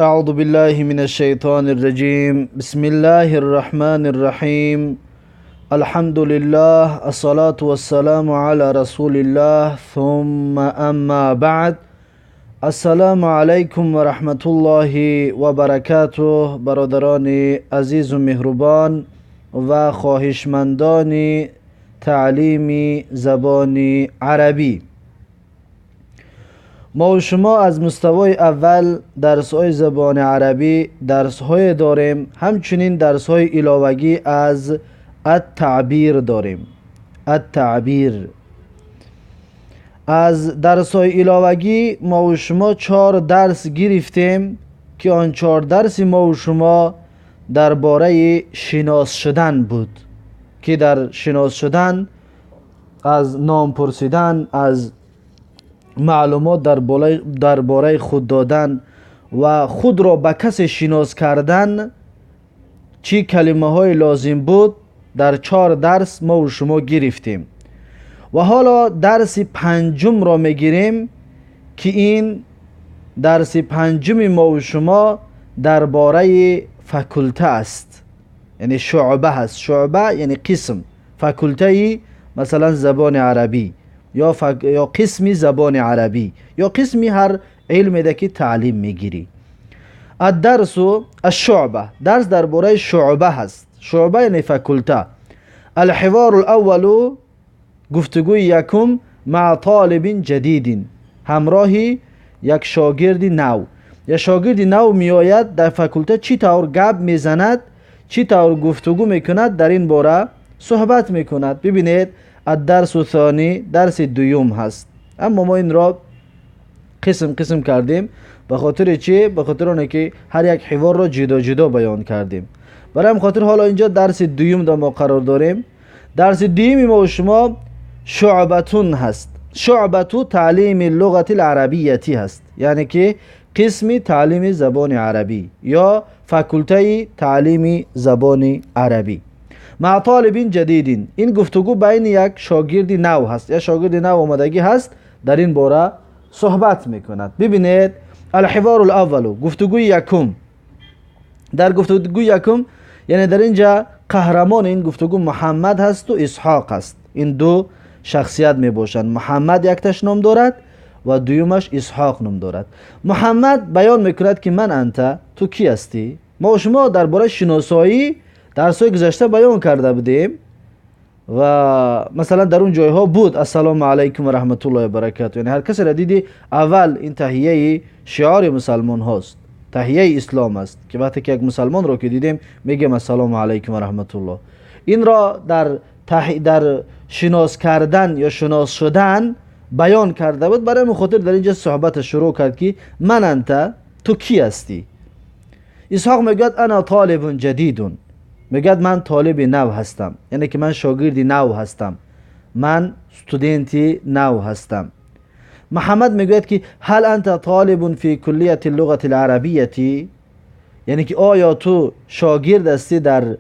أعوذ بالله من الشيطان الرجيم. بسم الله الرحمن الرحيم. الحمد لله، الصلاة والسلام على رسول الله، ثم أما بعد. السلام عليكم ورحمة الله وبركاته. برادران عزیز و مهربان و خواهشمندان تعلیم زبان عربی، ما و شما از مستوای اول درس‌های زبان عربی درس‌های داریم، همچنین درس‌های علاوگی از التعبیر داریم. التعبیر از درس‌های علاوگی ما و شما 4 درس گرفتیم که آن 4 درس ما و شما درباره شناس شدن بود، که در شناس شدن از نام پرسیدن، از معلومات درباره خود دادن و خود را به کسی شناس کردن چی کلمه های لازم بود در 4 درس ما و شما گرفتیم. و حالا درس 5 را میگیریم که این درس 5 ما و شما درباره فاکولته است، یعنی شعبه هست. شعبه یعنی قسم، فاکولته مثلا زبان عربی یا قسمی زبان عربی یا قسمی هر علم ده که تعلیم میگیری. الدرس الشعبه، درس درباره شعبه هست. شعبه یعنی فاکولته. الحوار الاول، گفتگوی یکم مع طالب جدید، همراهی یک شاگرد نو. یا شاگرد نو میآید در فاکولته، چی طور گپ میزند، چی طور گفتگو میکند، در این باره صحبت میکند. ببینید الدرس الثانی، درس دوم هست، اما ما این را قسم کردیم. به خاطر چی؟ به خاطر اونه که هر یک حوار را جدا جدا بیان کردیم. برای همین خاطر حالا اینجا درس دوم دا ما قرار داریم. درس دوم ما و شما شعبتون هست. شعبتو تعلیم اللغت العربیتی هست، یعنی که قسمی تعلیم زبان عربی یا فاکولته تعلیم زبان عربی. مع طالب جدید، این گفتگو بین یک شاگرد نو هست، یا شاگرد نو آمدگی هست، در این باره صحبت میکند. ببینید الحوار الاول، گفتگوی یکم. در گفتگوی یکم یعنی در اینجا قهرمان این گفتگو محمد هست و اسحاق هست. این دو شخصیت می باشند. محمد یکتش نام دارد و دویمش اسحاق نام دارد. محمد بیان میکند که من انت، تو کی هستی؟ ما و شما درباره شناسایی درس‌های گذشته بیان کرده بودیم و مثلا در اون جایها بود السلام علیکم و رحمت الله و برکاته، یعنی هر کسی را دیدی اول این تحیه شعار مسلمان هاست، تحیه اسلام است که وقتی که یک مسلمان رو که دیدیم میگیم السلام علیکم و رحمت الله. این را در شناس کردن یا شناس شدن بیان کرده بود. برای مخاطر در اینجا صحبت شروع کرد که من انت، تو کی هستی؟ اسحاق میگه انا طالب جدید، میگه من طالب نو هستم، یعنی که من شاگرد نو هستم، من استودنتی نو هستم. محمد میگه که هل انت طالب فی کلیه اللغت العربیتی، یعنی که آیا تو شاگرد هستی در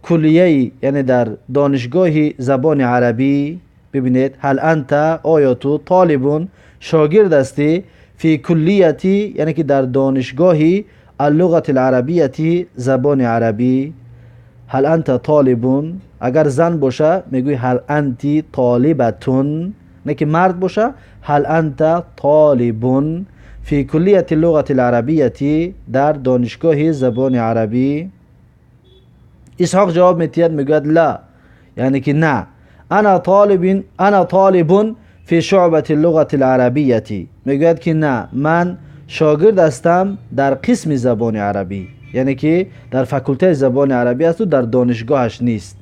کلیه، یعنی در دانشگاه زبان عربی. ببینید هل انت، آیا تو، طالب شاگرد هستی، فی کلیتی یعنی که در دانشگاه اللغت العربیتی زبان عربی. هل انت طالبون، اگر زن باشه میگوی هل انتی طالبتون، نه که مرد باشه هل انت طالبون فی کلیت اللغت العربیتی، در دانشگاه زبان عربی. اسحاق جواب میتید میگوید لا، یعنی که نه، انا طالب فی شعبة اللغت العربیتی، میگوید که نه، من شاگرد هستم در قسم زبان عربی، یعنی که در فاکولته زبان عربی است و در دانشگاهش نیست،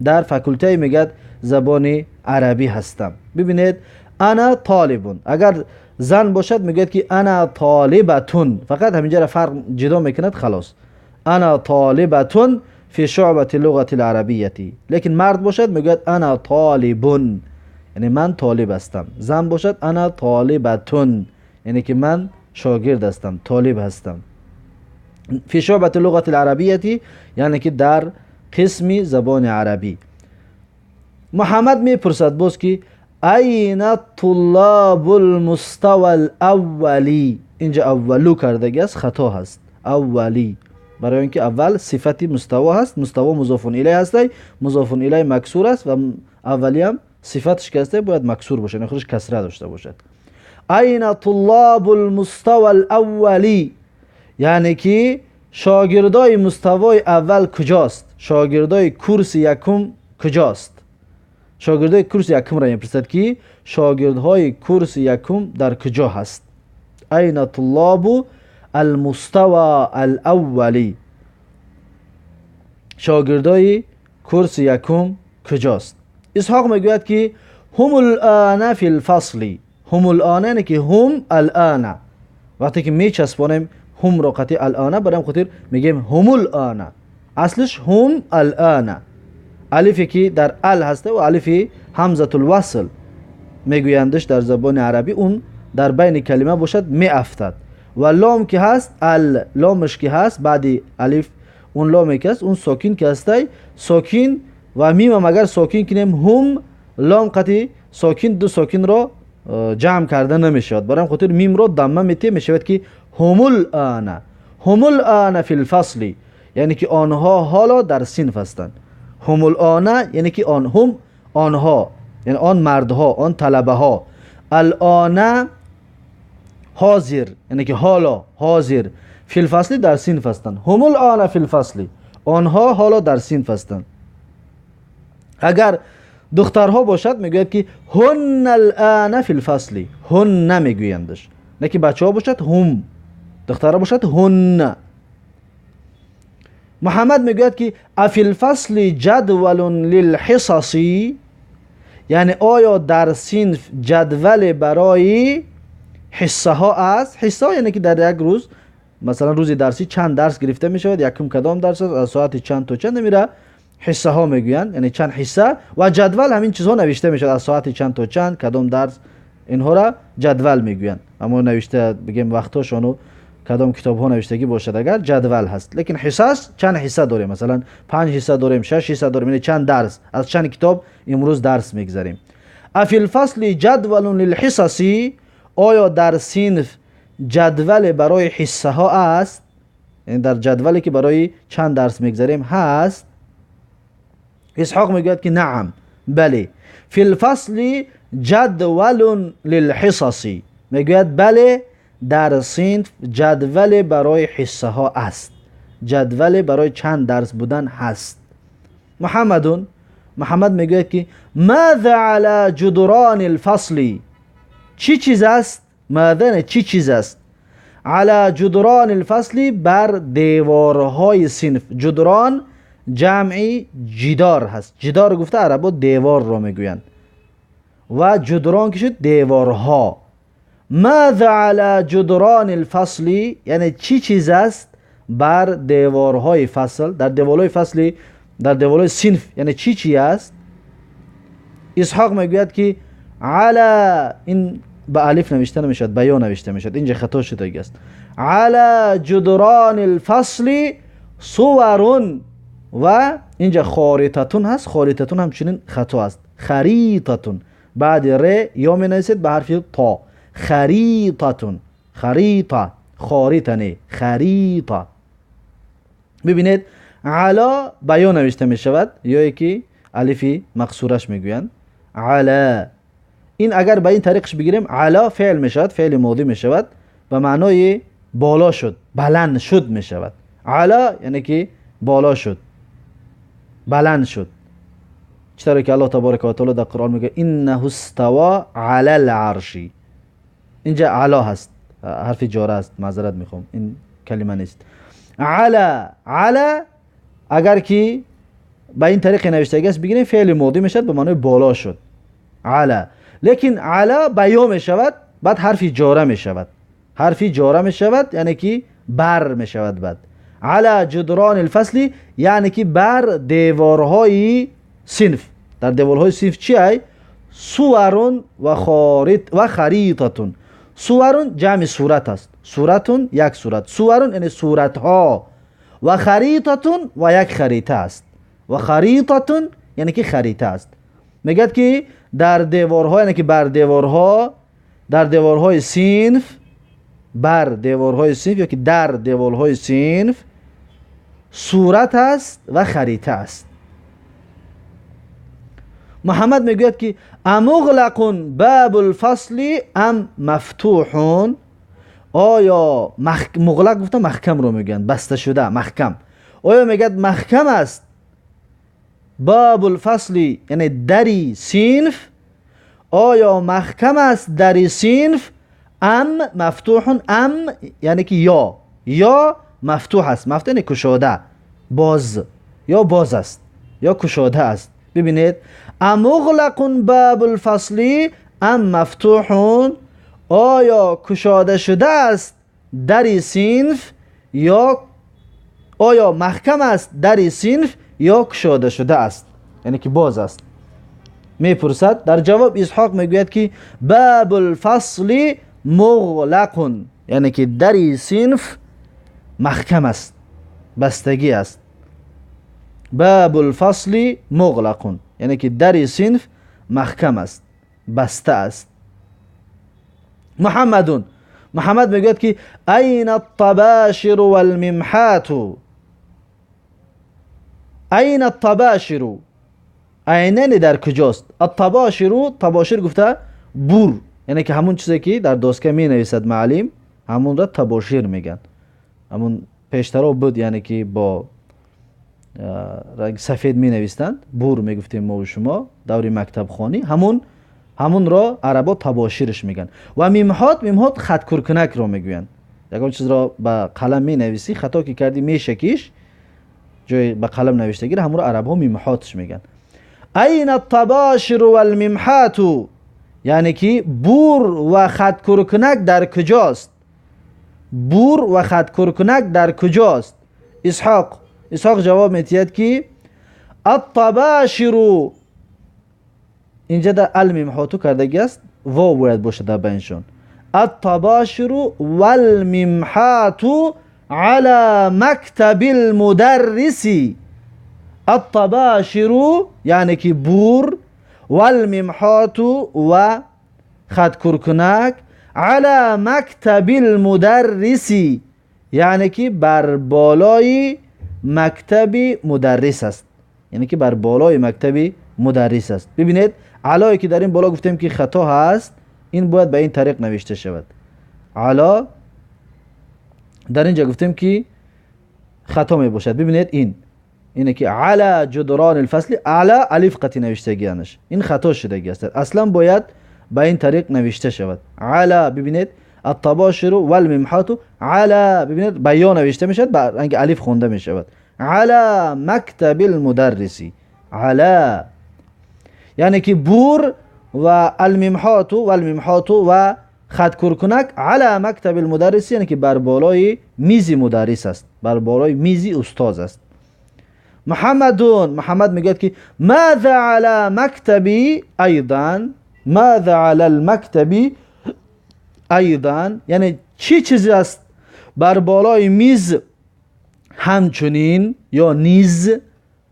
در فاکولته میگه زبان عربی هستم. ببینید انا طالبون، اگر زن باشد میگه که انا طالبتون، فقط همینجا فرق جدا میکند خلاص. انا طالبتون فی شعبة اللغت العربیتی. لیکن مرد باشد میگه انا طالبون، یعنی من طالب هستم. زن باشد انا طالبتون، یعنی که من شاگرد هستم، طالب هستم. فی شعبة اللغت العربیتی یعنی که در قسمی زبان عربی. محمد میپرسد باز که این الطلاب المستوى الاولی، اینجا اولو کردگی است، خطا هست. اولی، برای اینکه اول صفتی مستوا هست، مستوا مضاف الیه هستی، مضاف الیه مکسور است و اولی هم صفتش که هستی باید مکسور باشه، خودش کسره داشته باشد. این طلاب المستوى الاولی، یعنی که شاگردای مستوای اول کجاست؟ شاگردای کورس یکم کجاست؟ شاگردای کورس یکم را میپرسد که شاگردهای کورس یکم در کجا هست؟ این طلاب المستوى الاولی، شاگردای کورس یکم کجاست؟ اسحاق میگوید که هم الان فی الفصل. هم الان یعنی که هم الان، وقتی که میچسبانیم هم را قطعی الان برام خاطر میگیم هم الان، اصلش هم الان. الفی که در ال هسته و الفی همزه الوصل میگویندش در زبان عربی، اون در بین کلمه باشد می افتد. و لام که هست، لامش که هست بعد الف، اون لامی که هست اون ساکین که هسته، ساکین و میم هم اگر ساکین کنیم هم لام قطعی ساکین دو ساکین را جمع کرده نمیشود، برام خاطر میم را دمه میته میشود که هم الان، هم الان فی الفصل، یعنی که آنها حالا در صنف هستند. هم الان یعنی که آنها یعنی آن مردها، آن طلبه ها. الان حاضر یعنی که حالا حاضر، فی الفصل در صنف هستند. هم الان فی الفصل، آنها حالا در صنف هستند. اگر دخترها باشد میگوید که هن الان فی الفصل، هن نمیگویندش، نه که بچه ها باشد هم، دخترها باشد هن. محمد میگوید که افی الفصل جدول للحصص، یعنی آیا در صنف جدول برای حصه ها است؟ حصه ها یعنی که در یک روز، مثلا روزی درسی چند درس گرفته می شود، یکم کدام درس است، از ساعت چند تا چند میره، حصه ها میگویند، یعنی چند حصه. و جدول همین چیزها نوشته می شود، از ساعت چند تا چند کدام درس، اینها را جدول میگویند. اما نوشته بگیم وقتاشونو کدام کتاب ها نوشتگی باشد اگر جدول هست. لیکن حصه چند حصه داریم، مثلا 5 حصه داریم، 6 حصه داریم، یعنی چند درس، از چند کتاب امروز درس میگذاریم. افی الفصل جدول للحصص، آیا در صنف جدول برای حصه ها است؟ یعنی در جدولی که برای چند درس میگذاریم هست؟ اسحاق میگوید که نعم، بله. فی الفصل جدول للحصص، میگوید بله در صنف جدول برای حصه ها است، جدول برای چند درس بودن هست. محمد میگوید که ماذا علی جدران الفصل، چی چیز است؟ ماذا چی چیز است؟ علی جدران الفصل بر دیوارهای صنف. جدران جمعی جدار هست، جدار گفته عربا دیوار را میگویند و جدران که شد دیوارها. ماذا علی جدران الفصل، یعنی چی چیز است بر دیوارهای فصل، در دیوارهای فصل، در دیوارهای صنف، یعنی چی است؟ اسحاق میگوید که علی، این با الف نوشته نمیشد، با یا نوشته میشد، اینجا خطا شده است. علی جدران الفصل صورون، و اینجا خاریطتون هست، خاریطتون همچنین خطا است. خریطتون بعد ر یا می نویسید به حرف تا، خریطتون، خریطه، خاریطه نه، خریطه. ببینید علا با یا نوشته می شود، یا یکی الفی مقصورش میگویند علا. این اگر به این طریقش بگیریم علا فعل می شود، فعل ماضی می شود، به معنای بالا شد، بلند شد می شود. علا یعنی که بالا شد، بلند شد. چطوری که الله تبارک و تعالی در قرآن میگه انه استوى علی العرش، اینجا علا هست، حرف جاره است، معذرت میخوام این کلمه نیست. علا اگر که با این طریق نوشتگی است بگیریم فعل ماضی میشد به معنای بالا شد، علا. لیکن علا بیا میشود بعد حرف جاره میشود، حرف جاره میشود یعنی که بر میشود. بعد علی جدران الفصل یعنی که بر دیوارهای صنف. در دیوارهای صنف چی ای؟ صورون و خریطتون. صورون جمع صورت است، صورتون یک صورت، صورون یعنی صورت ها، و خریطتون و یک خریطه است، و خریطتون یعنی که خریطه است. میگد که در دیوارها یعنی که بر دیوارها، در دیوارهای صنف بر دیوارهای صنف یا که در دیوارهای صنف صورت است و خریطه است. محمد میگوید که امغلق باب الفصل ام مفتوح. آیا مغلق گفتم محکم رو میگن، بسته شده، محکم. آیا میگد محکم است باب الفصل یعنی دری صنف، آیا محکم است دری صنف، ام مفتوح، ام یعنی که یا مفتوح است. مفتوح یعنی کشاده، باز، یا باز است یا کشاده است. ببینید امغلق باب الفصل ام مفتوح، آیا کشاده شده است دری صنف، یا آیا محکم است دری صنف یا کشاده شده است، یعنی که باز است. میپرسد. در جواب اسحاق میگوید که باب الفصل مغلق، یعنی که دری صنف محکم است، بستگی است. باب الفصل مغلق یعنی که دری صنف محکم است، بسته است. محمد میگوید که این الطباشر والممحات. این الطباشر، اینن در کجاست؟ الطباشر، طباشر گفته بور، یعنی که همون چیزی که در دسکه می نویسد معلم، همون را طباشر میگن. همون پیشترا بود، یعنی که با رنگ سفید می نویستند، بور می گفتیم ما و شما دوری مکتب خانی، همون را عربا طباشرش میگن. و ممحات خط کرکنک را میگویند. یکم چیز را با قلم می نویسی، خطا که کردی می شکیش، جای با قلم نوشته گیر، همون را عربا ممحاتش میگن. این الطباشر والممحات، یعنی که بور و خط کرکنک در کجاست؟ بور و خط کرکنک در کجاست؟ اسحاق جواب میتید که الطباشر، اینجا در الممحاتو کردگی است، واو باید باشه در بینشون. الطباشر والممحات على مكتب المدرس. الطباشر یعنی که بور، والممحات و خط کرکنک، على مكتب المدرس یعنی که بر بالای مکتب مدرس است، یعنی که بر بالای مکتب مدرس است. ببینید علایی که در این بالا گفتیم که خطا هست، این باید به این طریق نوشته شود. علا در اینجا گفتیم که خطا می باشد. ببینید اینه که علا جدران الفصل، علا الف قطعی نوشتگی انش، این خطا شدگی است. اصلا باید به این طریق نوشته شود. علا، ببینید الطباشر والممحات علا، ببینید با یا نوشته میشد، با رنگ الف خونده می شود. علا مکتب المدرسی، علا یعنی که بور و الممحات و خط کرکنک علا مکتب المدرسی یعنی که بر بالای میز مدرس است، بر بالای میز استاد است. محمد میگه که ماذا علی مکتبی ایضا، ماذا علی المکتبی ایضا یعنی چی چیزی است بر بالای میز همچنین یا نیز،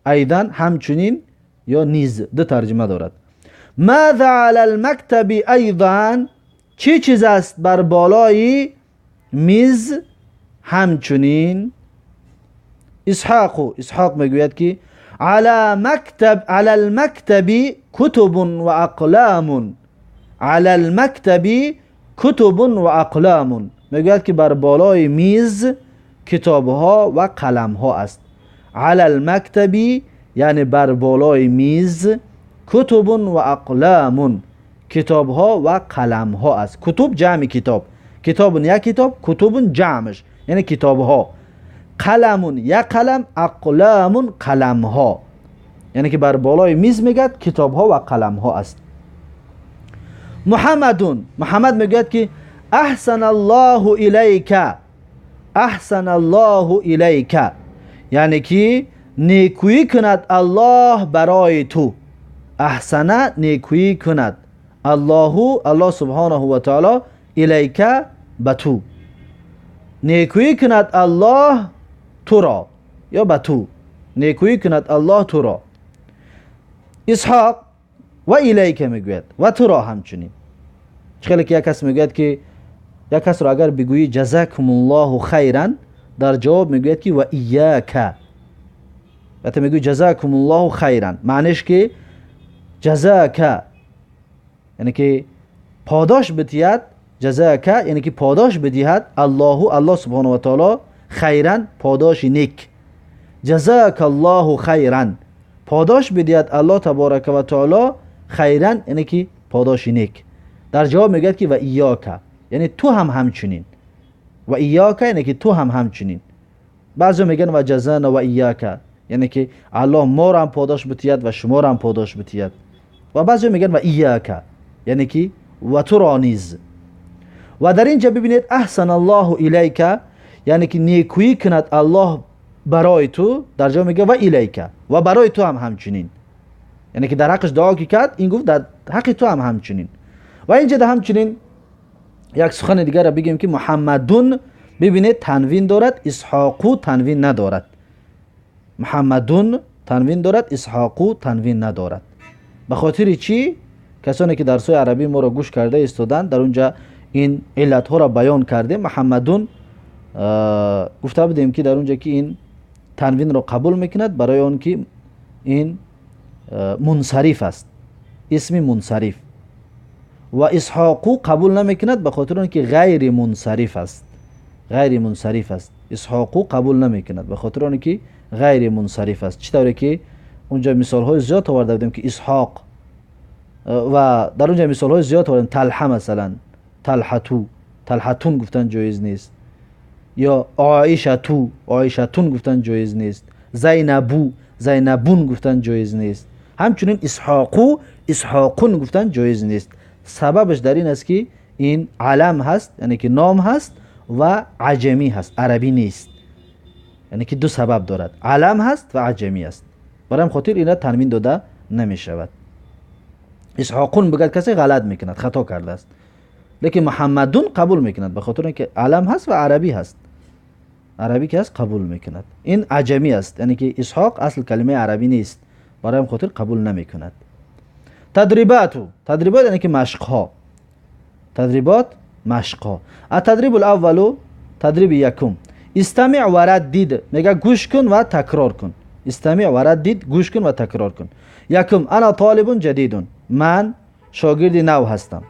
ایضا همچنین یا نیز، دو ترجمه دارد. ماذا علی المکتبی ایضا، چی چیز است بر بالای میز همچنین. اسحاق میگوید که علی المکتب کتب و اقلام، علی المکتب کتب و اقلام، میگوید که بر بالای میز کتاب ها و قلم ها است. علی المکتب یعنی بر بالای میز، کتب و اقلام کتاب ها و قلم ها است. کتب جمع کتاب، کتاب یک کتاب، کتب جمعش یعنی کتاب ها، قلم یک قلم، اقلام قلم ها، یعنی که بر بالای میز میگد کتاب ها و قلم ها است. محمد میگوید که احسن الله الیک، احسن الله الیک یعنی که نیکویی کند الله برای تو. احسن نیکویی کند الله سبحانه و تعالی الیک به تو، نیکویی کند الله تو را یا به تو، نیکویی کند الله تو را. اسحاق و الیک میگوید و تو را همچنین. خیلی که یک کس میگوید که یک کس را اگر بگویی جزاکم الله خیرا، در جواب میگوید که و ایاک. وقتی میگوی جزاکم الله خیرا، معنیش که جزاک یعنی که پاداش بدهد، جزاک یعنی که پاداش بدهد الله سبحانه و تعالی خیرا، پاداش نیک. جزاک الله خیرا، پاداش بدهد الله تبارک و تعالی خیرا یعنی که پاداش نیک. در جواب میگوید که و ایاک یعنی تو هم همچنین. و ایاک یعنی که تو هم همچنین. بعضی میگن و جزانا و ایاک یعنی که الله ما را هم پاداش بدهد و شما را هم پاداش بدهد. و بعضی میگن و ایاک یعنی که و تو را نیز. و در اینجا ببینید احسن الله الیک یعنی که نیکویی کند الله برای تو، در جا میگه و الیک و برای تو هم همچنین. یعنی که در حقش دعا کی کرد، این گفت در حق تو هم همچنین. و اینجا در همچنین یک سخن دیگر را بگیم که محمدون ببینید تنوین دارد، اسحاقو تنوین ندارد. محمدون تنوین دارد، اسحاقو تنوین ندارد. به خاطر چی؟ کسانی که درسای عربی ما را گوش کرده استودند، در اونجا این علت ها را بیان کرده. محمدون گفته بودیم که در اونجا که این تنوین را قبول میکند برای اون که این منصرف است، اسم منصرف. و اسحاقو قبول نمیکند به خاطر اون که غیر منصرف است، غیر منصرف است. اسحاقو قبول نمیکند به خاطر اون که غیر منصرف است. چطوری که اونجا مثال های زیاد آورده بودیم که اسحاق، و در اونجا مثال های زیاد آوردیم. طلحه مثلا، طلحتون گفتن جایز نیست. یا عایشتون گفتن جایز نیست. زینبون گفتن جایز نیست. همچنین اسحاقون گفتن جایز نیست. سببش در این است که این علم هست، یعنی که نام هست، و عجمی هست، عربی نیست. یعنی که دو سبب دارد، علم هست و عجمی است. برای خاطر اینا تنوین داده نمی شود. اسحاقون بگد کسی غلط میکند، خطا کرده است. لیکن محمدون قبول میکند به خاطر اینکه علم هست و عربی هست. عربی که هست قبول میکند. این عجمی است، یعنی که اسحاق اصل کلمه عربی نیست، برای خاطر قبول نمیکند. تدریبات یعنی که مشق ها. التدریب الاول، تدریب یکم، استمع و ردید. میگه گوش کن و تکرار کن. استمع و ردید، گوش کن و تکرار کن. یکم، انا طالب جدید، من شاگرد نو هستم.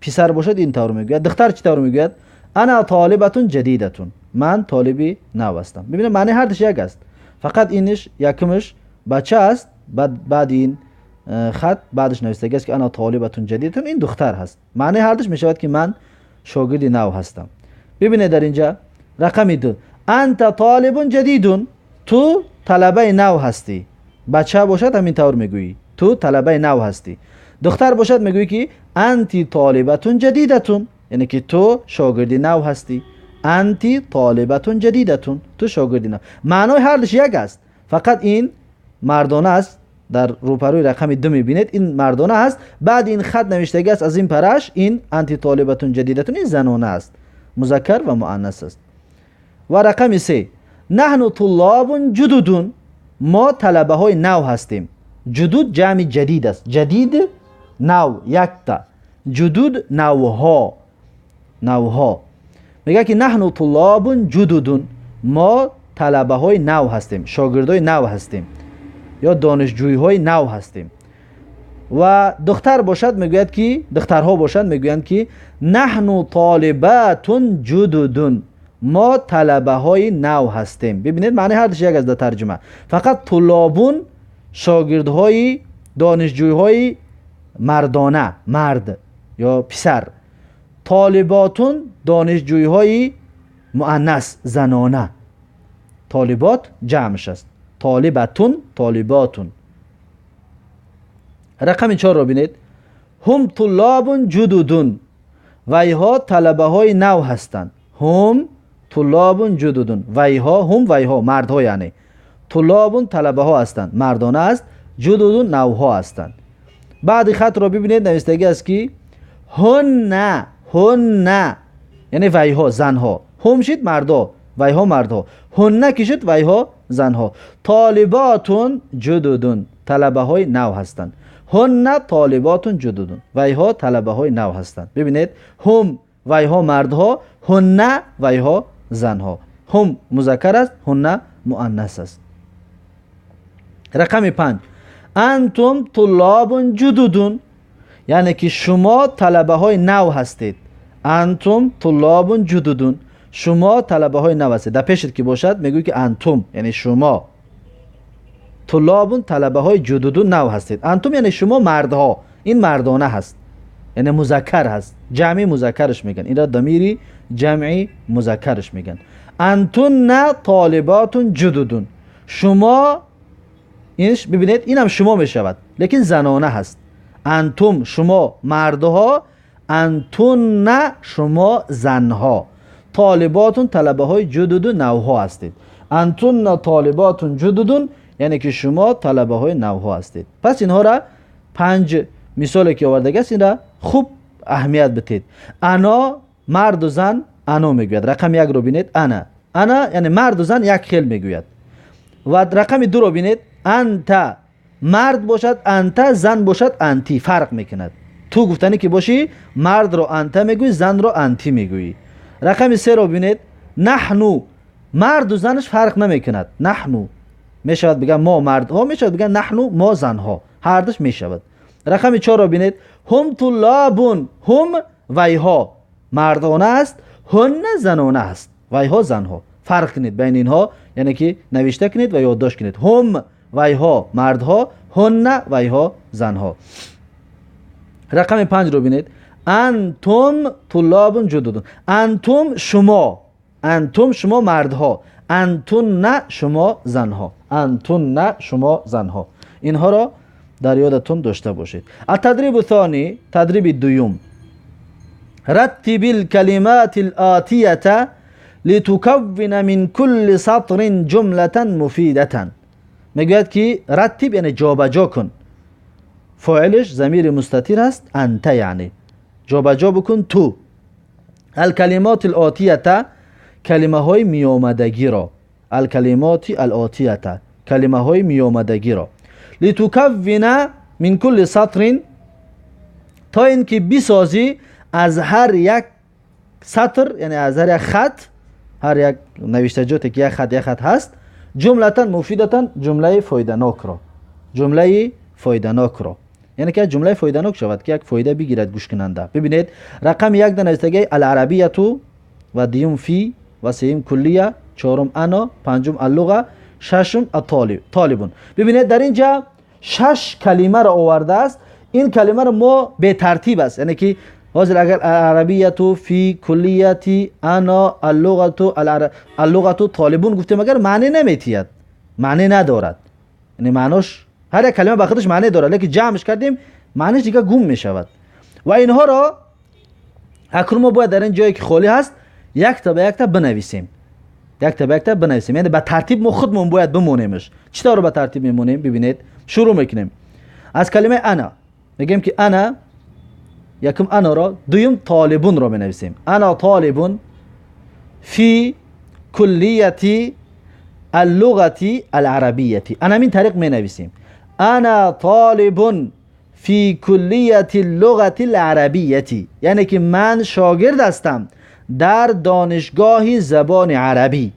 پسر باشد این طور میگوید. دختر چی طور میگوید؟ انا طالبه جدیده، من طالبی نو هستم. ببینید معنی هر دوش یک است، فقط اینش یکمش بچه است، بعد این خط بعدش نوشته است که انا طالبه جدیده، این دختر هست. معنی هر دوش میشود که من شاگرد نو هستم. ببینید در اینجا رقم 2، انت طالب جدید، تو طلبه نو هستی. بچه باشد همین طور میگویی تو طلبه نو هستی. دختر باشد میگویی که انتی طالبه جدیده، یعنی که تو شاگرد نو هستی. انتی طالبه جدیده، تو شاگرد نو. معنای هر دوش یک است، فقط این مردانه است. در روپروی رقم 2 میبینید این مردانه است، بعد این خط نوشته است از این پرش این انتی طالبه جدیده، این زنانه است، مذکر و مؤنث است. و رقم 3، نحن طلاب جدود، ما طلبه های نو هستیم. جدود جمع جدید است، جدید نو یکتا، جدود نوها. میگه که نحن طلاب جدود، ما طلبه های نو هستیم، شاگردای نو هستیم یا دانشجوی های نو هستیم. و دختر باشد میگوید که دخترها باشد میگویند که نحن طالبات جدود، ما طلبه های نو هستیم. ببینید معنی هر دوش یک از در ترجمه، فقط طلابون شاگردهای دانشجوی های مردانه، مرد یا پسر. طالباتون دانشجوی های مؤنث، زنانه. طالبات جمعش است، طالباتون. رقم 4 رو بینید، هم طلاب جدودون، ویها طلبه های نو هستند. هم طلاب جدودون، ویها مردها، یعنی طلابون طلبه ها هستند، مردانه است. جدودون نوها هستند. بعد خط رو ببینید نوشتگی است که هن یعنی ویها زنها. هم شد مردا، ویها مردها. هن کشید ویها زنها. طالباتون جدودون، طلبه های نو هستند. هن طالباتون جدودون، ویها طلبه های نو هستند. ببینید هم ویها مردها، هن ویها زنها. هم مذکر است، هن مؤنث است. رقم 5 انتم طلاب جدد، یعنی که شما طلبه های نو هستید. انتم طلاب جدد، شما طلبه های نو هستید. در پیشت که باشد میگوی که انتم یعنی شما، طلاب طلبه های جدد نو هستید. انتم یعنی شما مردها، این مردانه هست یعنی مذکر هست، جمعی مذکرش میگن، این را ضمیری جمعی مذکرش میگن. انتن طالبات جدد، شما، اینش ببینید این هم شما میشود لیکن زنانه هست. انتم شما مردها، انتن شما زنها. طالباتون طلبه های جدد نوها هستید. انتن طالبات جدد یعنی که شما طلبه های نوها هستید. پس اینها را 5 مثالی که آورده است این را خوب اهمیت بدید. انا مرد و زن انا میگوید. رقم 1 رو بینید انا یعنی مرد و زن یک خیل میگوید. و رقم 2 رو بینید انت مرد باشد انت، زن باشد انتی، فرق میکند. تو گفتنی که باشی مرد رو انت میگویی، زن رو انتی میگویی. رقم 3 رو بینید نحنو مرد و زنش فرق نمیکند. نحنو میشود بگن ما مردها، میشود بگن نحنو ما زنها، هر دوش میشود. رقم 4 رو بینید هم طلابون، هم ویها مردانه است، هن زنانه است، ویها زنها. فرق کنید بین اینها، یعنی که نوشته کنید و یادداشت کنید. هم ویها مردها، هن ویها زنها. رقم 5 رو بینید انتم طلاب جدد، انتم شما، انتم شما مردها، انتن شما زنها، انتن شما زنها. اینها را در یادتون داشته باشید. التدریب الثانی، تدریب دوم، رتب الكلمات الآتیه لتكون من كل سطر جملة مفیدة. میگوید که رتب یعنی جابجا کن، فاعلش ضمیر مستتر است انت، یعنی جابجا بکن تو. الکلمات الآتیه کلمه های می آمدگی را، الکلمات الآتیه کلمه های می آمدگی را. لتكون من كل سطر تا اینکه بسازی از هر یک سطر یعنی از هر یک خط، هر یک نوشتجاتی که یک خط هست، جملتا مفیدتا جمله فایده‌ناک را، جمله فایده‌ناک را، یعنی که جمله فایده‌ناک شود که یک فایده بگیرد گوش کننده. ببینید رقم 1 در نوشتگی العربیه و دیوم فی و سوم کلیه، چهارم انا، پنجم اللغه، ششم طالبون. ببینید در اینجا 6 کلمه را آورده است. این کلمه را ما به ترتیب است، یعنی که حاضر اگر عربیه فی کلیتی انا اللغه طالبون گفتیم اگر معنی نمیتید، معنی ندارد، یعنی معناش هر یک کلمه با خودش معنی داره لیکن جمعش کردیم معنیش دیگه گم می شود. و اینها را اکنون ما باید در این جایی که خالی هست یک تا به یک تا بنویسیم، یک تا به یک تا بنویسیم، یعنی به ترتیب ما خودمون باید بمونیمش. چطور به ترتیب میمونیم؟ ببینید شروع میکنیم از کلمه انا، میگیم که انا، یکم انا را، دوم طالبون را بنویسیم. انا طالبون فی کلیتی اللغتی العربیتی. انا من طریق می نویسیم انا طالبون فی کلیت اللغت العربیتی، یعنی که من شاگرد هستم در دانشگاه زبان عربی،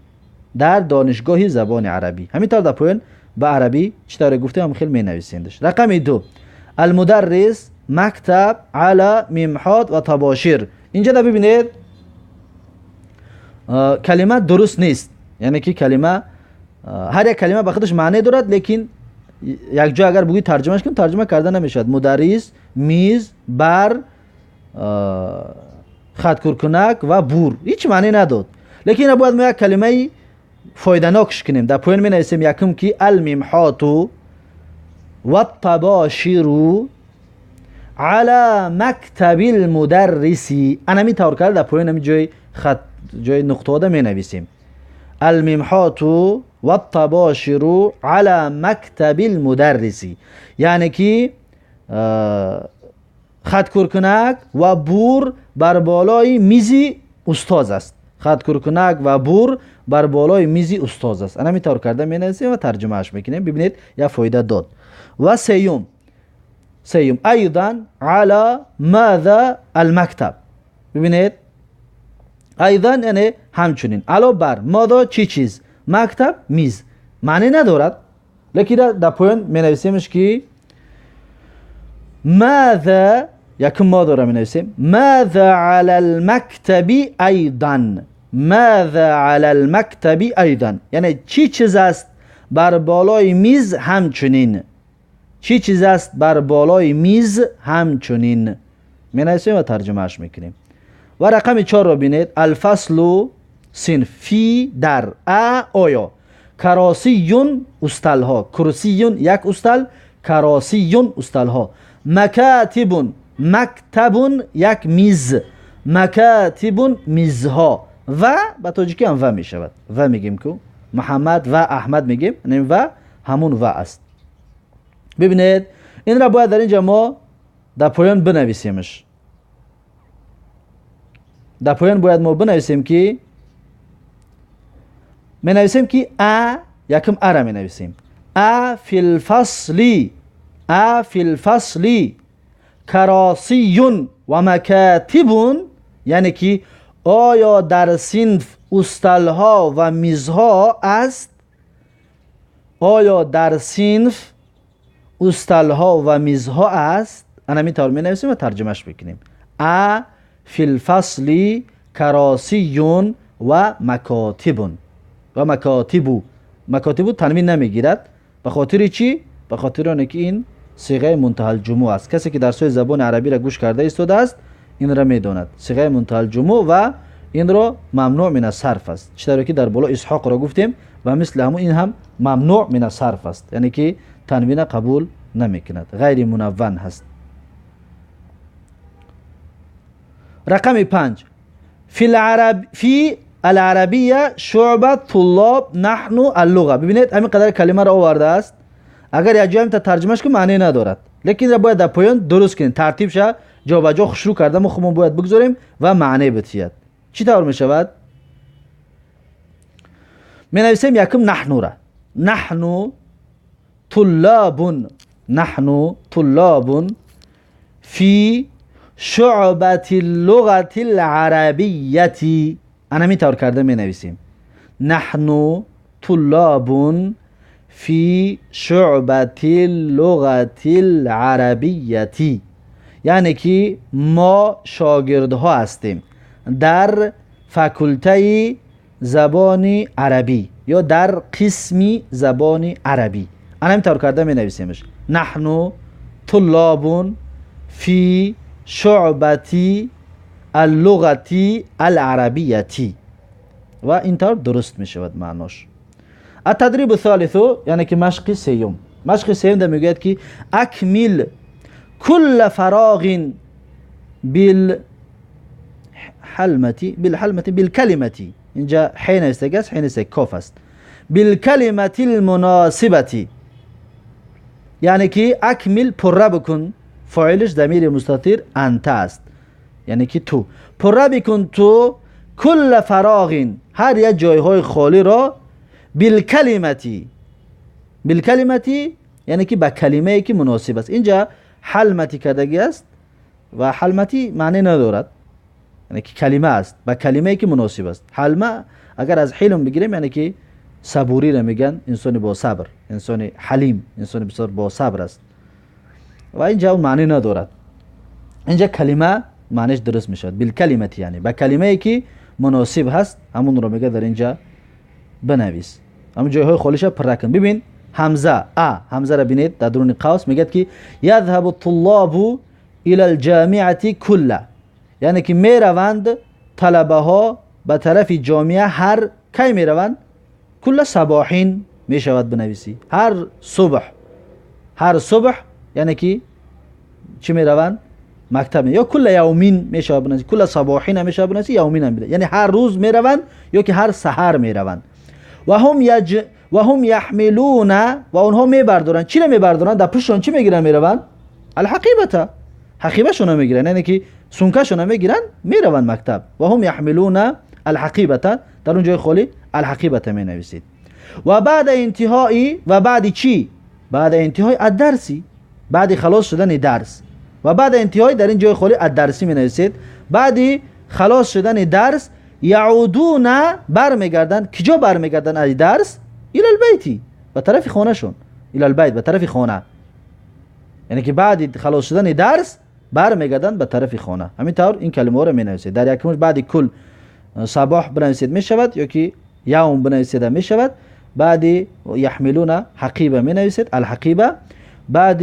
در دانشگاه زبان عربی. همینطور در پایین به عربی چطور گفتیم هم خیلی می نویسیندش. رقم 2 المدرس مکتب علی ممحات و تباشیر. اینجا در ببینید کلمه درست نیست، یعنی که کلمه هر یک کلمه با خودش معنی دارد لیکن یک جا اگر بگویی ترجمهش کنیم ترجمه کرده نمیشد. مدرس، میز، بر، خط کرکنک و بور هیچ معنی نداد، لیکن این باید ما یک کلمه فایده ناکش کنیم. در پایین می نویسیم یکم که الممحات و الطباشیر على مکتب المدرسی. انا می طور کرده در پایین می جای خط، جای نقطه ده می نویسیم الممحات و الطباشر على مکتب المدرسی، یعنی که خط کرکنک و بور بر بالای میزی استاد است. خط کرکنک و بور بر بالای میزی استاد است. انا می طور کرده می نویسیم و ترجمه اش میکنیم. ببینید یا فایده داد. و سیوم ایضا على ماذا المکتب. ببینید ایضا یعنی همچنین، علاوه بر، ماذا چی چیز، مکتب میز. معنی ندارد، لیکن در پایان می نویسیمش که ماذا، یکم ما داره می نویسیم ماذا علی المکتب ایضا، ماذا علی المکتب ایضا، یعنی چی چیز است بر بالای میز همچنین، چی چیز است بر بالای میز همچنین. می نویسیم و ترجمهش میکنیم. و رقم 4 رو بینید، الفصل صنفی در آیا، کراسیون استلها، کرسیون یک استل، کراسیون استلها، مکاتبون مکتبون یک میز، مکاتبون میزها. و به تاجیکی هم و می شود، و میگیم که محمد و احمد میگیم، و همون و است. ببینید این را باید در اینجا ما در پایان بنویسیمش. در پایان باید ما بنویسیم که می نویسیم که یکم را می نویسیم فی الفصل، فی الفصل کراسیون و مکاتبون، یعنی که آیا در صنف استلها و میزها است، آیا در صنف استلها و میزها است. انا می طور می نویسیم و ترجمهش بکنیم. فی الفصل کراسیون و مکاتبون. و مکاتبو تنوین نمیگیرد. به خاطر چی؟ به خاطر آنه که این صیغه منتهی الجموع است. کسی که درس زبان عربی را گوش کرده ایستاده است این را میداند. صیغه منتهی الجموع و این را ممنوع من الصرف است. چطوری که در بالا اسحاق را گفتیم و مثل همون این هم ممنوع من الصرف است، یعنی که تنوین قبول نمیکند، غیر منون هست. رقم 5 فی العربیه شعبه طلاب نحن اللغه. ببینید همین قدر کلمه را آورده است. اگر یک جایی ترجمهش که معنی ندارد، لیکن باید در پایان درست کنیم، ترتیب شه، جا به جا شروع کردم و خودمون باید بگذاریم و معنی بتید. چی طور می شود؟ می نویسیم یکم نحن را، نحن طلاب، نحن طلاب فی شعبة اللغة العربية. انا می طور کرده می نویسیم نحن طلاب فی شعبة اللغة العربية، یعنی که ما شاگردها هستیم در فاکولته زبان عربی یا در قسمی زبان عربی. انا می طور کرده می نویسیمش نحن طلاب فی شعبة اللغة العربية و اینطور درست می شود معناش. التدریب الثالث، یعنی که مشق سیوم. مشق سیوم در میگوید که اکمل کل فراغ بالحلمة بالکلمة، اینجا حین استگاس، حین استکاف است، بالکلمة المناسبة، یعنی که اکمل پره بکن، فاعلش ضمیر مستتر انت است، یعنی که تو پره بکن تو کل فراغ، هر یک جایهای خالی را، بالکلمتی، بالکلمتی یعنی که با کلمه ای که مناسب است. اینجا حلمتی کردگی است و حلمتی معنی ندارد، یعنی که کلمه است با کلمه ای که مناسب است. حلمه اگر از حلم بگیریم یعنی که صبوری را میگن، انسان با صبر، انسان حلیم، انسان بسیار با صبر است و اینجا معنی ندارد. اینجا کلمه معنیش درست میشد بالکلمتی، یعنی با کلمه ای که مناسب هست، همون رو میگه در اینجا بنویس، همون جایهای خالیش پر کن. ببین همزه همزه را ببینید در درون قوس میگه که یذهب الطلاب الى الجامعه كلها، یعنی که میروند طلبه ها به طرف جامعه هر کی میروند؟ کل صباحین میشود بنویسی، هر صبح، هر صبح یعنی که چی میروند؟ مکتب. یا کل یومین میشود بنویسی، کل صباحین میشود بنویسی، یومین هم یعنی هر روز میروند یا که هر سحر میروند. و هم یحملون، و اونها میبردارن. چی میبردارن؟ در پشتشون چی میگیرن میروند؟ الحقیبه، حقیبهشون میگیرن، یعنی که سونکشون میگیرن میروند مکتب. و هم یحملون الحقیبه، در اون جای خالی الحقیبه می نویسید. و بعد انتهایی، و بعد چی؟ بعد انتهای الدرسی، بعد خلاص شدن درس. و بعد انتهای در این جای خالی الدرسی می نویسید. بعد خلاص شدن درس یعودون برمیگردن. کجا برمیگردن از درس؟ الی البیتی، به طرف خانه شون. الی البیت، به طرف خانه. یعنی که بعد خلاص شدن درس برمیگردن به طرف خانه. همین طور این کلمه رو می نویسید. در یک بعد کل صباح بنویسید می شود، یا که یوم بنویسید می شود. بعد یحملون حقیبه می نویسید، الحقیبه. بعد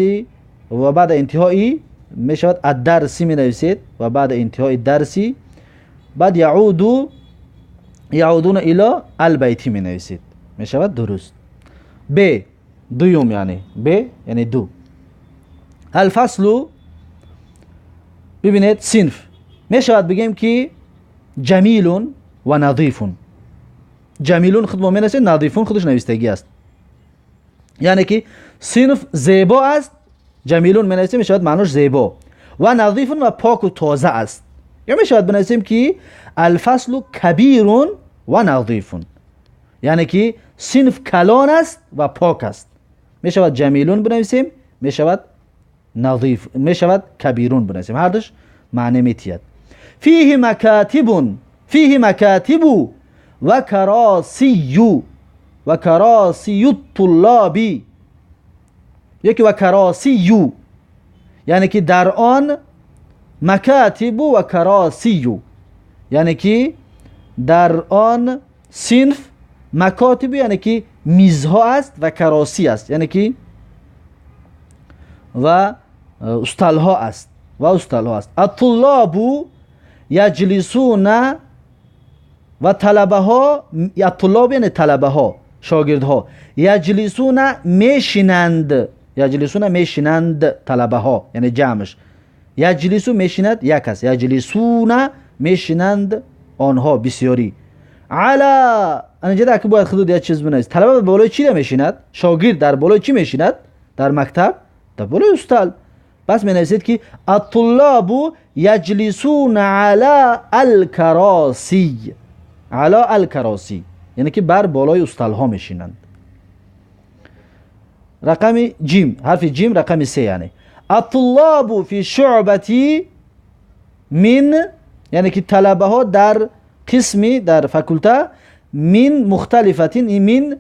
و بعد انتهایی می شود الدرسی می نویسید، و بعد انتهای درسی. بعد یعودون الی البیتی می نویسید، می شود درست. ب دوم، یعنی ب یعنی دو. الفصل، ببینید صنف می شود بگیم که جمیل و نظیف. جمیلون خود می نویسید، نظیفون خودش نویستگی است. یعنی که صنف زیبا است، جمیلون می نویسیم می شود معناش زیبا، و نظیفون و پاک و تازه است. یا می شود بنویسیم که الفصل کبیر و نظیف، یعنی که صنف کلان است و پاک است. می شود جمیلون بنویسیم، می شود نظیف، می شود کبیرون بنویسیم. هر دوش معنی میتید. فیه مکاتب و کراسی الطلاب. یکی و کراسی، یعنی که در آن مکاتب و کراسی، یعنی که در آن صنف مکاتب یعنی که میزها است، و کراسی است یعنی که و استالها است، الطلاب یجلسون، و طلبه ها، الطلاب یعنی طلبه ها، شاگردها. یجلسون میشینند، طلبه ها یعنی جمعش. یجلسو میشیند یک است، یجلسون میشینند آنها بسیاری. علا اینجا در که باید خود یک چیز بنویسید. طلبه در بالای چی میشیند؟ شاگرد در بالای چی میشیند در مکتب؟ در بالای استال. پس می نویسید که الطلاب یجلسون علی الکراسی، یعنی که بر بالای استال ها میشینند. رقم جیم، حرف جیم رقم 3. یعنی الطلاب فی شعبتی من، یعنی که طلبه ها در قسمی در فاکولته من مختلفتین، من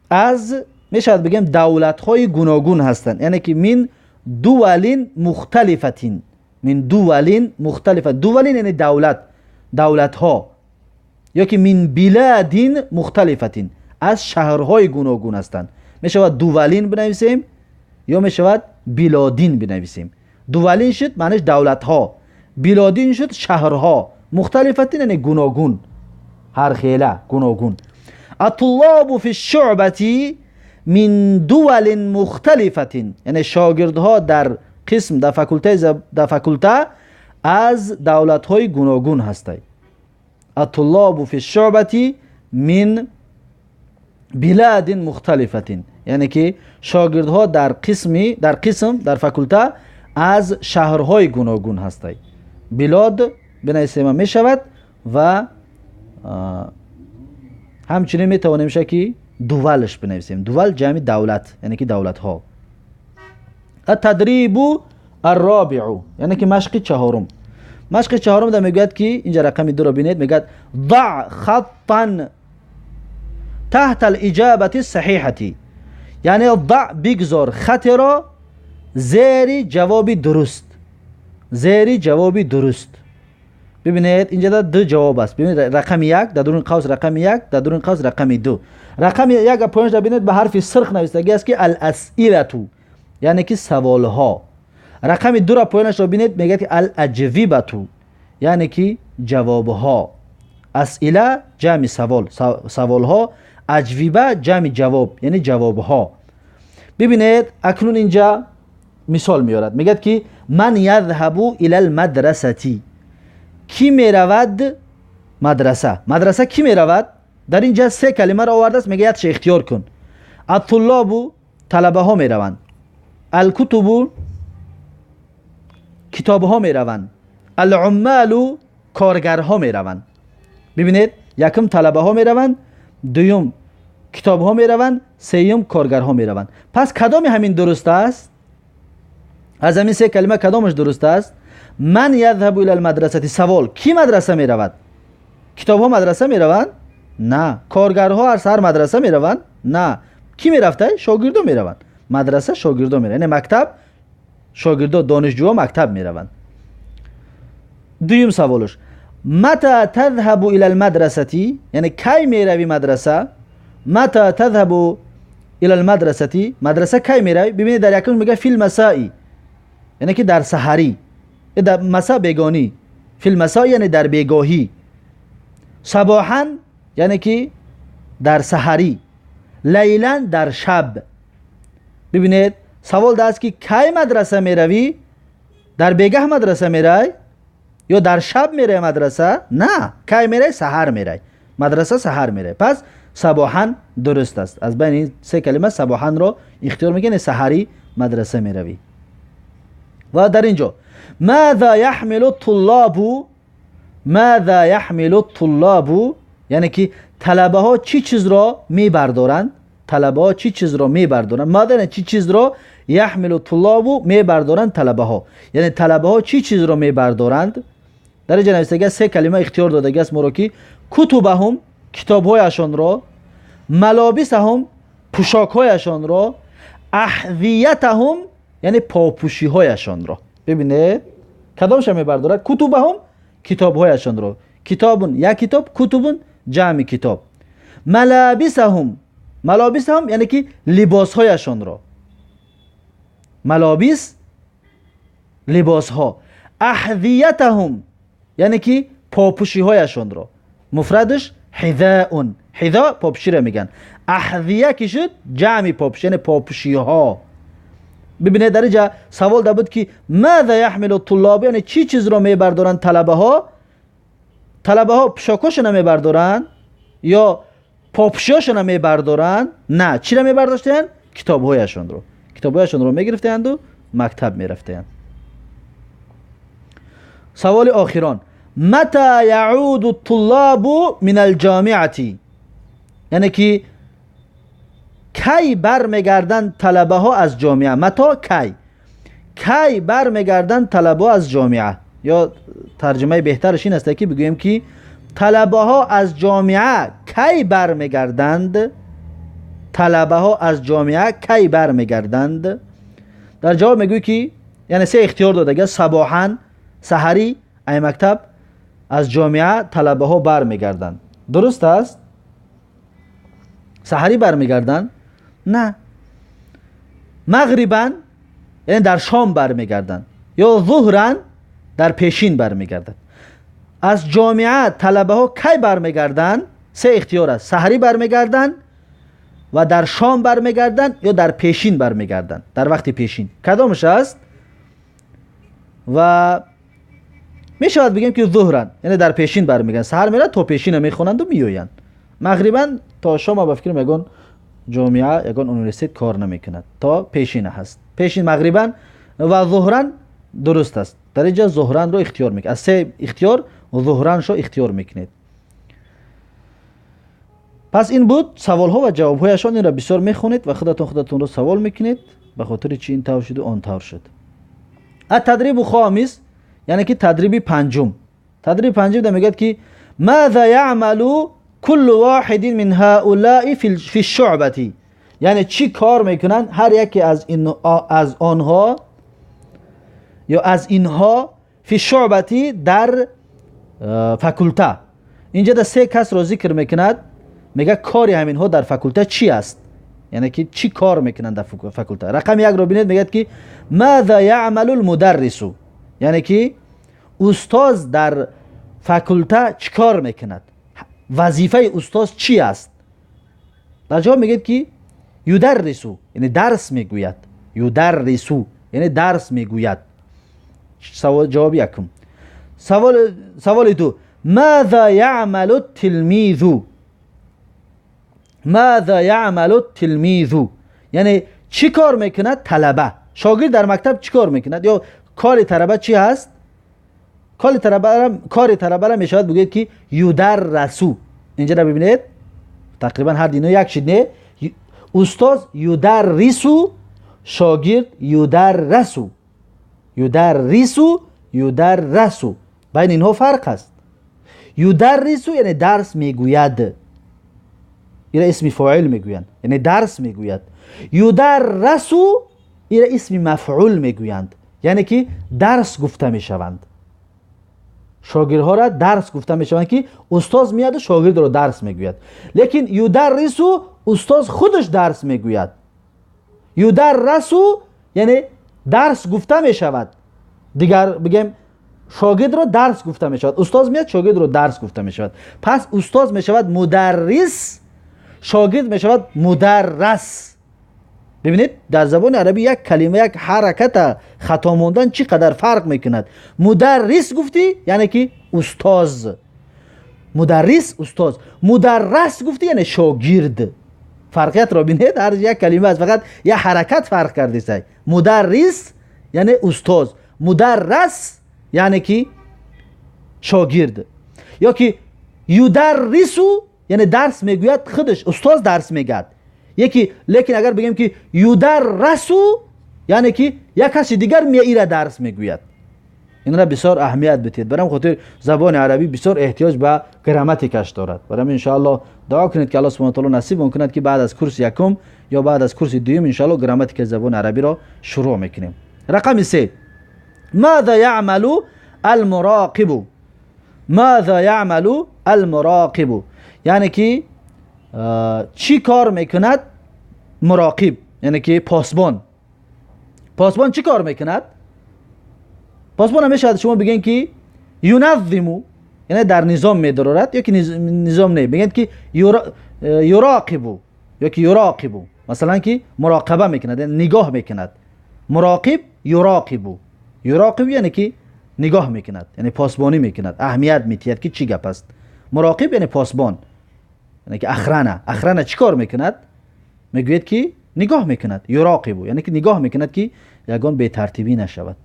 از می شود بگیم دولت های گوناگون هستند. یعنی که من دولین مختلفتین، دولین یعنی دولت ها، یا که من بلادین مختلفتین، از شهرهای گوناگون هستند. می شود دولین بنویسیم یا می شود بلادین بنویسیم. دولین شد معنیش دولت ها، بلادین شد شهرها، مختلفتین یعنی گوناگون، هر خیله گوناگون. الطلاب فی الشعبتی من دول مختلفتین، یعنی شاگردها در قسم در فاکولته از دولت های گوناگون هستند. الطلاب فی الشعبتی من بلاد مختلفتین، یعنی که شاگردها در قسم در فاکولته از شهرهای گوناگون هستند. بلاد بنویسیم می شود، و همچنین می توانیم که دولش بنویسیم. دول جمع دولت، یعنی که دولت ها. التدریب الرابع، یعنی که مشق چهارم. مشق چهارم در میگوید که اینجا رقم 2 رو بینید، میگوید ضع خطا تحت الاجابه الصحیحه، یعنی ضع بگذار خط را زیر جواب درست. ببینید اینجا دو جواب است. ببینید رقم 1 در درون قوس، رقم 1 در درون قوس، رقم 2. رقم 1 پایینش ببینید به حرف سرخ نوشتگی است که الاسئله، یعنی که سوال ها. رقم 2 را پایینش رو ببینید میگه که الاجوبه، یعنی که جواب ها. اسئله جمع سوال ها، اجوبه جمع جواب یعنی جواب ها. ببینید اکنون اینجا مثال میارد، میگه که من یذهب الی المدرسه، کی میرود مدرسه کی میرود؟ در اینجا 3 کلمه را آورده است، میگه یادش اختیار کن. الطلاب طلبه ها میروند، الکتب کتاب ها میروند، العمال کارگرها میروند. ببینید یکم طلبه ها میروند، دوم کتاب ها میروند، سوم کارگرها میروند. پس کدام همین درست است؟ از همین 3 کلمه کدامش درست است؟ من یذهب الی المدرسه. سوال: کی مدرسه می رود؟ کتاب ها مدرسه می روند؟ نه. کارگرها هر سر مدرسه می روند؟ نه. کی می رفته؟ شاگردان می روند. مدرسه شاگردان می روند. یعنی مکتب شاگردان، دانشجوها مکتب می روند. دویم سوالش: متى تذهب الى المدرسه؟ یعنی کی می روی مدرسه؟ متى تذهب الى المدرسه؟ مدرسه کی می روی؟ ببینید در یکم میگه فی المساء، یعنی که در سحری. در مساء بیگانی، فی المساء یعنی در بیگاهی. صباحا یعنی که در سحری. لیلا در شب. ببینید سوال دست که کی مدرسه می روی؟ در بیگاه مدرسه می روی یا در شب می روی مدرسه؟ نه. کی می روی؟ سحر می روی. مدرسه سحر می روی. پس صباحا درست است. از بین این سه کلمه صباحا رو اختیار میکنه. سحری مدرسه می روی. و در اینجا ماذا يحمل الطلاب؟ ماذا يحمل الطلاب یعنی که طلبه ها چی چیز را می بردارند؟ طلبه ها چی چیز را می بردارند؟ ماذا یعنی چی چیز را يحمل الطلاب می بردارند طلبه ها، یعنی طلبه ها چی چیز را می بردارند؟ در اینجا نوشته سه کلمه اختیار داده است ما را که کتبهم کتاب هایشان را، ملابسهم پوشاک هایشان را، احذیتهم یعنی پاپوشی هایشان را. ببینید کدامش می بردارد؟ کتبهم کتاب هایشان را. کتابون یک کتاب، کتبون جمع کتاب. ملابسهم ملابسهم یعنی که لباس هایشان را. ملابس لباس ها. احذیتهم یعنی که پاپوشی هایشان را. مفردش حذاء. حذاء پاپوشی را میگن. احذیه که شد جمع پاپوشی یعنی پاپوشی ها. ببینید در اینجا سوال ده بود که ماذا يحمل الطلاب یعنی چی چیز را میبردارند طلبه ها؟ طلبه ها پوشاکاشون میبردارند یا پاپوشیاشون میبردارند؟ نه. چی را میبرداشتند؟ کتاب هایشان رو. کتاب هایشان رو میگرفتند و مکتب میرفتند. سوال آخران: متى يعود الطلاب من الجامعه؟ یعنی که کی برمیگردند طلبه ها از جامعه؟ متا کی برمیگردند طلبه ها از جامعه؟ یا ترجمه بهترش این است که بگوییم که طلبه ها از جامعه کی برمیگردند؟ طلبه ها از جامعه کی برمیگردند؟ در جواب میگوی که یعنی سه اختیار داده: صباحا سحری ای مکتب، از جامعه طلبه ها برمیگردند. درست است؟ سحری برمیگردند؟ نه. مغربا یعنی در شام برمیگردند یا ظهرا در پیشین برمیگردند. از جامعه طلبه ها کی برمیگردند؟ سه اختیار است: سحری برمیگردند و در شام برمیگردند یا در پیشین برمیگردند، در وقت پیشین. کدامش است؟ و می شود بگیم که ظهرا یعنی در پیشین برمیگردند. سحر میره تا پیشین میخونند و میویند. مغربا تا شام با فکر میگن جامعه یگان یونیورسیته کار نمیکند تا پیشین هست. پیشین مغربا و ظهرا درست است. در اینجا ظهرا رو اختیار میکنید. از سه اختیار ظهرا شو اختیار میکنید. پس این بود سوال ها و جواب هایشان. این را بسیار میخونید و خودتون رو سوال میکنید به خاطر چی این طور شد و آن طور شد. التدریب خامس یعنی که تدریب پنجم. تدریب پنجم میگه که ماذا يعمل كل واحد من هؤلاء في الشعبة؟ یعنی چی کار میکنن هر یکی از آنها یا از اینها فی الشعبة در فاکولته. اینجا در سه کس رو ذکر میکند. میگه کاری همین ها در فاکولته چی است؟ یعنی که چی کار میکنن در فاکولته. رقم یک رو بینید میگه که ماذا يعمل المدرس؟ یعنی که استاد در فاکولته چی کار میکند؟ وظیفه استاد چی است؟ در جواب میگه که یدرسو یعنی درس میگوید. یدرسو یعنی درس میگوید. سوال جواب یکم. سوال دو: ماذا يعمل التلميذ؟ ماذا يعمل التلميذ یعنی چی کار میکند طلبه؟ شاگرد در مکتب چی کار میکند یا کار طلبه چی هست؟ کار طلبه را میشود بگید که یدرسو. اینجا را ببینید تقریبا هر دینو یک شد. نه استاد یدرسو، شاگرد یدرسو. یدرسو یدرسو، بین اینها فرق است. یدرسو یعنی درس میگوید، این اسم فاعل میگویند، یعنی درس میگوید. یدرسو این اسم مفعول میگویند، یعنی که درس گفته میشوند. شاگردها را درس گفته میشوند که استاد میاد و شاگرد را درس میگوید. لیکن یدرسو استاد خودش درس میگوید. یدرسو یعنی درس گفته میشود. دیگر بگیم شاگرد را درس گفته میشود. استاد میاد شاگرد را درس گفته میشود. پس استاد میشود مدرس، شاگرد میشود مدرس. ببینید در زبان عربی یک کلمه، یک حرکت خطا موندن چقدر فرق میکند. مدرس گفتی یعنی که استاد، مدرس استاد. مدرس گفتی یعنی شاگرد. فرقیت را ببینید، هر یک کلمه است، فقط یک حرکت فرق کرده است. مدرس یعنی استاد، مدرس یعنی که شاگرد. یا که یدرسو یعنی درس میگوید، خودش استاد درس میگوید. یکی لیکن اگر بگیم که یدرسو یعنی که یک کسی دیگر ایره درس میگوید. این را بسیار اهمیت بدید، برام خاطر زبان عربی بسیار احتیاج به گراماتیکش دارد. برام ان شاء الله دعا کنید که الله سبحانه و تعالی نصیب کند که بعد از کورس یکم یا بعد از کورس دوم ان شاء الله گراماتیک زبان عربی را شروع میکنیم. رقم 3، ماذا يعمل المراقب؟ ماذا يعمل المراقب یعنی که چی کار میکند مراقب، یعنی که پاسبان. پاسبان چی کار میکند؟ پاسبان همیشه شما بگین که ینظمو یعنی در نظام میدارد، یا که نظام نه بگین که یراقبو یا که یراقبو، مثلا که مراقبه میکند یعنی نگاه میکند. مراقب یراقبو، یراقب یعنی که نگاه میکند، یعنی پاسبانی میکند، اهمیت میتید که چی گپ است. مراقب یعنی پاسبان، یعنی که اخرانه چی کار میکند؟ میگوید که نگاه میکند. یراقبو یعنی که نگاه میکند که یگان به ترتیبی نشود.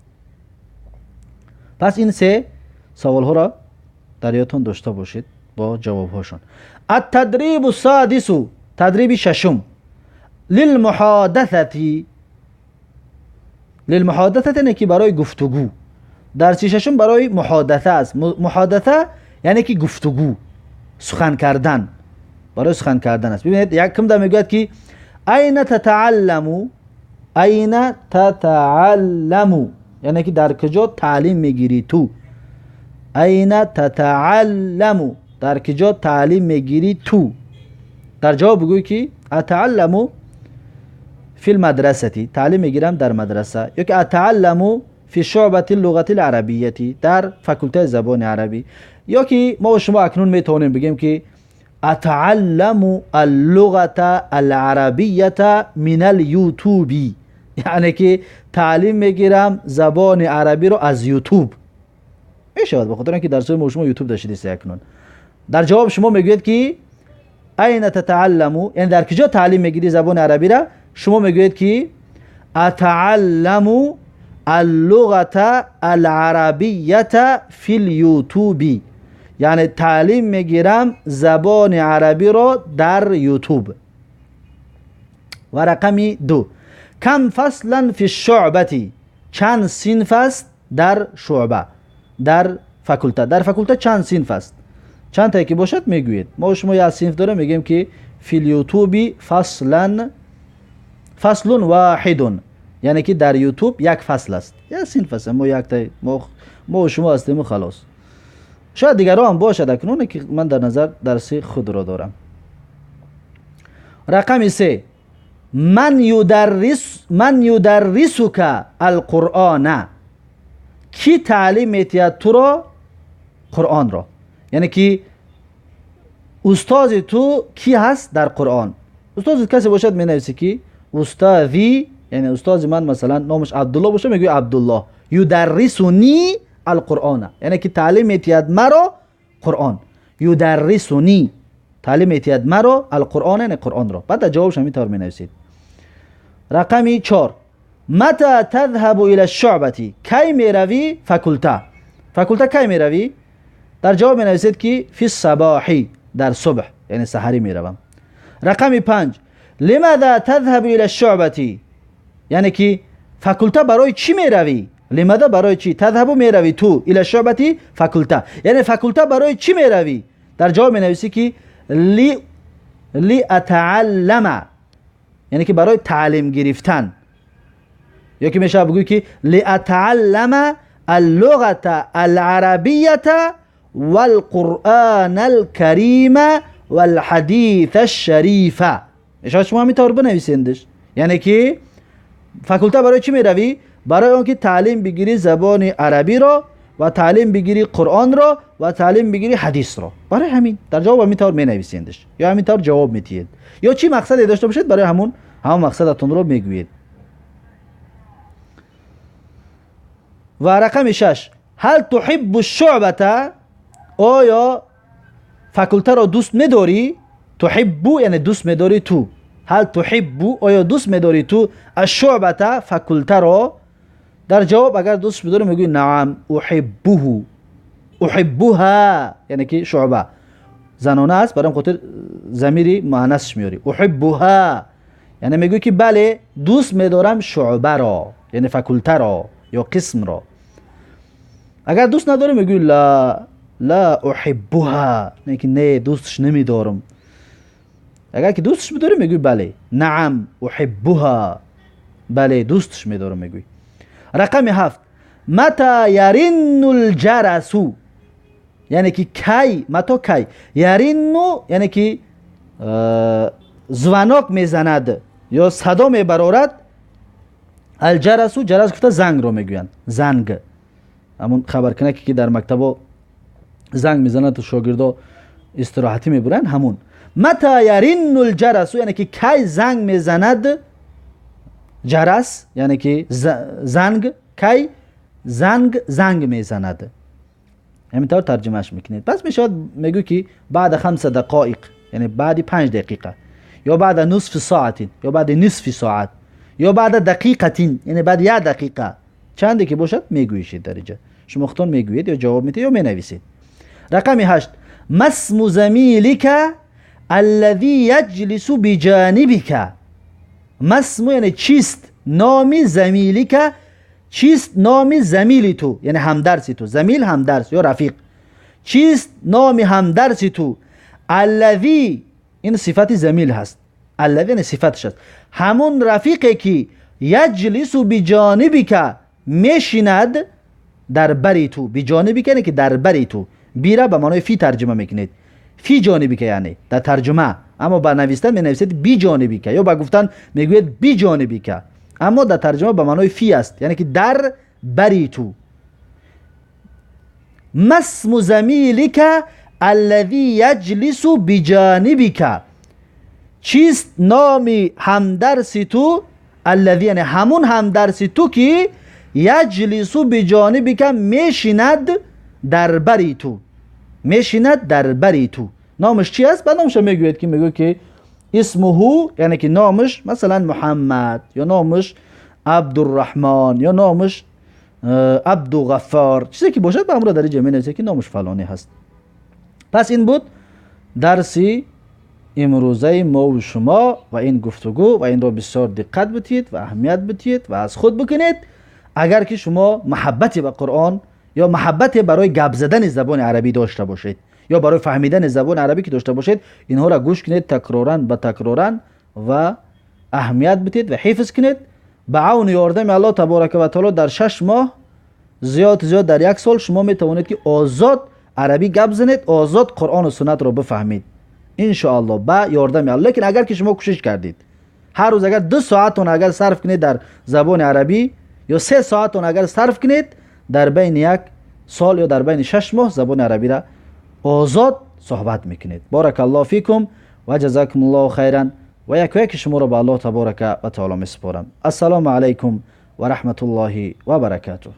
پس این 3 سوال ها را در یادتان داشته باشید با جواب هاشون. التدریب السادس، تدریب ششم. للمحادثه، للمحادثه یعنی که برای گفتگو. درس ششم برای محادثه است. محادثه یعنی که گفتگو، سخن کردن، برای سخن کردن است. ببینید یک کم در میگوید که این تتعلمو، این تتعلمو یعنی که در کجا تعلیم میگیری تو. این تتعلمو در کجا تعلیم میگیری تو. در جواب بگوی که اتعلمو فی المدرسه، تعلیم میگیرم در مدرسه. یا که اتعلمو فی شعبه اللغه العربیه، در فکولته زبان عربی. یا که ما و شما اکنون میتونیم بگیم که اتعلم اللغه العربیه من اليوتیوب، یعنی که تعلیم میگیرم زبان عربی رو از یوتیوب. میشود بخاطر اینکه درس ما شما یوتیوب داشتید اکنون. در جواب شما میگوید که این تتعلم یعنی در کجا تعلیم میگیری زبان عربی را. شما میگوید که اتعلم اللغه العربیه فی اليوتیوب، یعنی تعلیم میگیرم زبان عربی را در یوتیوب. و رقم 2، کم فصلا فی الشعبه، چند صنف است در شعبه، در فکولته. در فکولته چند صنف است؟ چند تا که باشد میگوید. ما شما یک صنف داره میگیم که فی الیوتیوب فصلا، فصل واحد، یعنی که در یوتیوب یک فصل است، یک صنف است. ما یک تا ما شما هستیم خلاص. شاید دیگر هم باشد اکنون که من در نظر درس خود را دارم. رقم 3، من یدرسک القرآن، کی تعلیم میتید تو را قرآن را. یعنی که استاد تو کی هست در قرآن. استاد کسی باشد می نویسی که استادی، یعنی استاد من مثلا نامش عبدالله باشه میگوی عبدالله یدرسنی القرآن، یعنی که تعلیم میتید مرا قرآن. یدرسنی تعلیم میتید مرا القرآن، یعنی قرآن را. بعد جوابش همین طور می نویسید. رقم 4، متى تذهب الى الشعبه، کی می روی فکولته. فکولته کی می روی؟ در جواب می نویسید که فی الصباحی، در صبح، یعنی سحری می روم. رقم 5، لماذا تذهب الى الشعبه، یعنی که فکولته برای چی می روی؟ لماذا برای چی؟ تذهب میروی تو الى شعبتی فاکولته، یعنی فاکولته برای چی میروی؟ در جواب می نویسی که لی اتعلم، یعنی که برای تعلیم گرفتن. یا که میشه بگوی که لی اتعلم اللغة العربية والقرآن الكريم والحديث الشريف. شما همینطور بنویسیندش، یعنی که فاکولته برای چی میروی؟ برای اون که تعلیم بگیری زبان عربی رو و تعلیم بگیری قرآن رو و تعلیم بگیری حدیث رو. برای همین در جواب همینطور مینویسیندش یا همینطور جواب میتید. یا چی مقصدی داشته باشید برای همون مقصدتون رو میگویید. و رقم 6، هل تحب الشعبة، آیا فاکولته رو دوست میداری؟ تحب یعنی دوست میداری تو. هل تحب، آیا دوست میداری تو الشعبة فاکولته رو؟ در جواب اگر دوست میداری میگوی نعم احبه، احبها، یعنی که شعبه زنانه است، برام خاطر ضمیر مؤنث میاری. احبها یعنی میگوی که بله دوست میدارم شعبه را، یعنی فاکولته را یا قسم را. اگر دوست نداری میگوی لا احبها، یعنی که نه دوستش نمیدارم. اگر که دوستش میداری میگوی بله نعم احبها، بله دوستش میدارم میگوی. رقم 7، متى يرن الجرس، یعنی که کی، متى کی، یرنو یعنی که زواناک میزند یا صدا میبرارد. الجرس، جرس گفته زنگ رو میگویند، زنگ، همون خبرکنکی که در مکتب زنگ میزنند تو شاگردا استراحتی میبرن همون. متى يرن الجرس یعنی که کی زنگ میزند، جرس یعنی که زنگ، کی زنگ میزند. همینطور ترجمهش میکنید. پس میشود میگوی که بعد 5 دقایق، یعنی بعد 5 دقیقه، یا بعد نصف ساعت، یا بعد نصف ساعت، یا بعد دقیقه، یعنی بعد 1 دقیقه، چندی که باشد میگویید. درجه شما خودتون میگویید یا جواب میدید یا مینویسید. رقم 8، ما اسم زمیلک الذی یجلس بجانبک. ما اسم یعنی چیست نام زمیلک، چیست نام زمیلی تو، یعنی همدرسی تو. زمیل همدرس یا رفیق. چیست نام همدرسی تو؟ الذی این صفت زمیل هست، الذی یعنی صفتش هست، همون رفیقی که یجلس بجانبک میشیند در بری تو. بجانبک یعنی که در بری تو. بیره به معنای فی ترجمه میکنید، فی جانبک یعنی در ترجمه، اما با نوشتن می نویسید بی جانبی که، یا با گفتن میگوید بی جانبی که، اما در ترجمه به معنای فی است، یعنی که در بری تو. ما اسم زمیلک الذی یجلس بجانبک، چیست نام همدرسی تو؟ الذی یعنی همون همدرسی تو که یجلس بجانبک میشیند در بری تو، میشیند در بری تو. نامش چی است؟ بعد نامش میگوید که میگوید که اسمه یعنی که نامش مثلا محمد، یا نامش عبدالرحمن، یا نامش عبدالغفار، چیزی که باشد به امر درجه می نویسه که نامش فلانی هست. پس این بود درسی امروزه ما و شما و این گفتگو، و این را بسیار دقت بتید و اهمیت بتید و از خود بکنید. اگر که شما محبتی به قرآن یا محبتی برای گپ زدن زبان عربی داشته باشید یا برای فهمیدن زبان عربی که داشته باشید، اینها را گوش کنید تکرارا به تکرارا و اهمیت بدید و حفظ کنید. به عون یاردم الله تبارک و تعالی در 6 ماه زیاد در 1 سال شما می توانید که آزاد عربی گپ زنید، آزاد قرآن و سنت را بفهمید ان شاء الله با یاردم الله. لیکن اگر که شما کوشش کردید هر روز اگر 2 ساعتون اگر صرف کنید در زبان عربی، یا 3 ساعتون اگر صرف کنید، در بین 1 سال یا در بین 6 ماه زبان عربی را آزاد صحبت میکنید. بارک الله فیکم و جزاکم الله خیرا و یک شما را به الله تبارک و تعالی میسپارم. السلام علیکم و رحمت الله و برکاته.